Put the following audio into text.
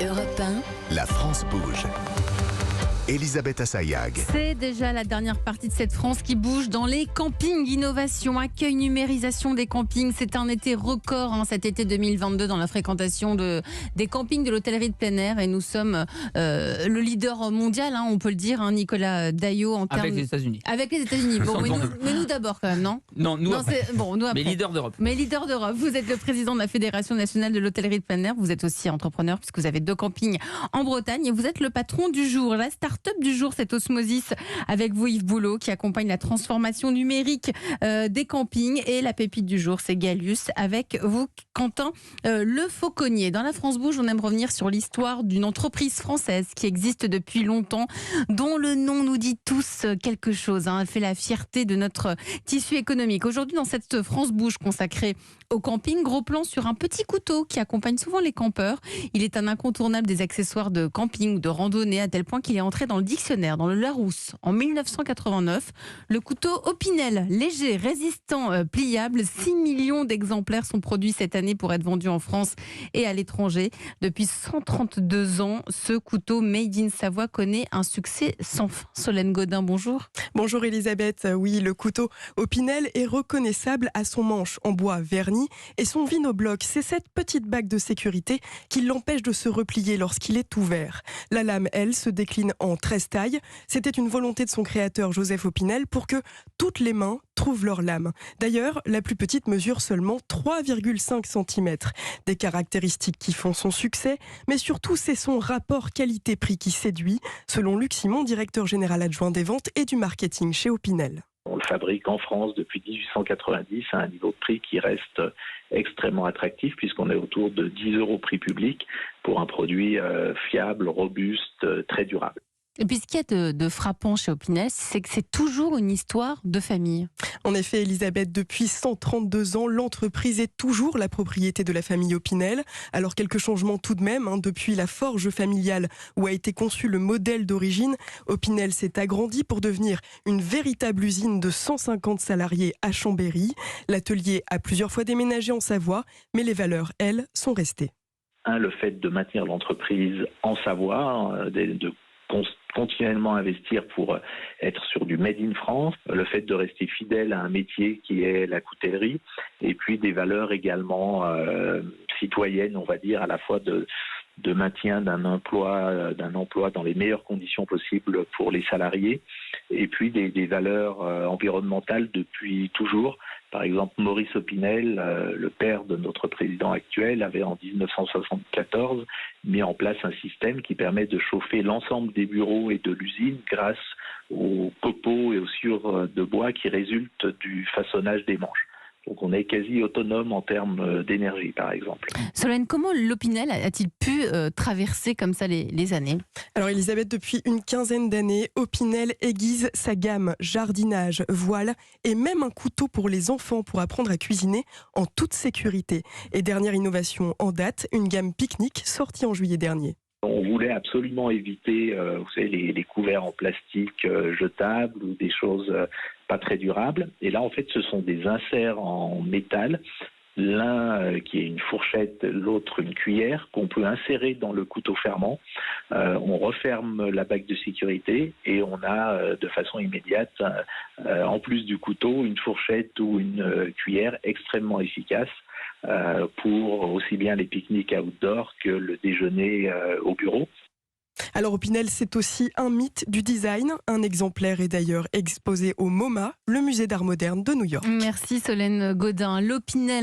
Europe 1, La France bouge. Elisabeth Assayag. C'est déjà la dernière partie de cette France qui bouge dans les campings. Innovation, accueil, numérisation des campings. C'est un été record cet été 2022 dans la fréquentation des campings de l'hôtellerie de plein air. Et nous sommes le leader mondial, on peut le dire, Nicolas Daillot. Avec les États-Unis. Avec les États-Unis. Bon, mais nous d'abord quand même, non ? Non, nous après. Nous après. Mais leader d'Europe. Mais leader d'Europe. Vous êtes le président de la Fédération nationale de l'hôtellerie de plein air. Vous êtes aussi entrepreneur puisque vous avez 2 campings en Bretagne. Et vous êtes le patron du jour. La start-up du jour, c'est Osmosis avec vous, Yves Boulot, qui accompagne la transformation numérique des campings. Et la pépite du jour, c'est Galius avec vous, Quentin Le Fauconnier. Dans la France Bouge, on aime revenir sur l'histoire d'une entreprise française qui existe depuis longtemps, dont le nom nous dit tous quelque chose. Elle fait la fierté de notre tissu économique. Aujourd'hui, dans cette France Bouge consacrée au camping, gros plan sur un petit couteau qui accompagne souvent les campeurs. Il est un incontournable des accessoires de camping ou de randonnée, à tel point qu'il est entré dans le dictionnaire, dans le Larousse, en 1989. Le couteau Opinel, léger, résistant, pliable. 6 millions d'exemplaires sont produits cette année pour être vendus en France et à l'étranger. Depuis 132 ans, ce couteau Made in Savoie connaît un succès sans fin. Solène Godin, bonjour. Bonjour Elisabeth. Oui, le couteau Opinel est reconnaissable à son manche en bois verni et son vinobloc. C'est cette petite bague de sécurité qui l'empêche de se replier lorsqu'il est ouvert. La lame, elle, se décline en 13 tailles. C'était une volonté de son créateur Joseph Opinel pour que toutes les mains trouvent leur lame. D'ailleurs, la plus petite mesure seulement 3,5 cm. Des caractéristiques qui font son succès, mais surtout c'est son rapport qualité-prix qui séduit, selon Luc Simon, directeur général adjoint des ventes et du marketing chez Opinel. On le fabrique en France depuis 1890 à un niveau de prix qui reste extrêmement attractif puisqu'on est autour de 10 € prix public pour un produit fiable, robuste, très durable. Et puis ce qu'il y a de frappant chez Opinel, c'est que c'est toujours une histoire de famille. En effet, Elisabeth, depuis 132 ans, l'entreprise est toujours la propriété de la famille Opinel. Alors quelques changements tout de même, depuis la forge familiale où a été conçu le modèle d'origine. Opinel s'est agrandi pour devenir une véritable usine de 150 salariés à Chambéry. L'atelier a plusieurs fois déménagé en Savoie, mais les valeurs, elles, sont restées. Le fait de maintenir l'entreprise en Savoie, de continuellement investir pour être sur du Made in France, le fait de rester fidèle à un métier qui est la coutellerie, et puis des valeurs également citoyennes, on va dire, à la fois de maintien d'un emploi dans les meilleures conditions possibles pour les salariés, et puis des valeurs environnementales depuis toujours. Par exemple, Maurice Opinel, le père de notre président actuel, avait en 1974 mis en place un système qui permet de chauffer l'ensemble des bureaux et de l'usine grâce aux copeaux et aux sciures de bois qui résultent du façonnage des manches. Donc on est quasi autonome en termes d'énergie, par exemple. Solène, comment l'Opinel a-t-il pu traverser comme ça les années ? Alors Elisabeth, depuis une quinzaine d'années, Opinel aiguise sa gamme jardinage, voile et même un couteau pour les enfants pour apprendre à cuisiner en toute sécurité. Et dernière innovation en date, une gamme pique-nique sortie en juillet dernier. On voulait absolument éviter vous savez, les couverts en plastique jetables ou des choses pas très durables. Et là, en fait, ce sont des inserts en métal. L'un qui est une fourchette, l'autre une cuillère, qu'on peut insérer dans le couteau fermant. On referme la bague de sécurité et on a de façon immédiate, en plus du couteau, une fourchette ou une cuillère extrêmement efficace pour aussi bien les pique-niques outdoor que le déjeuner au bureau. Alors Opinel, c'est aussi un mythe du design. Un exemplaire est d'ailleurs exposé au MoMA, le musée d'art moderne de New York. Merci Solène Godin. L'Opinel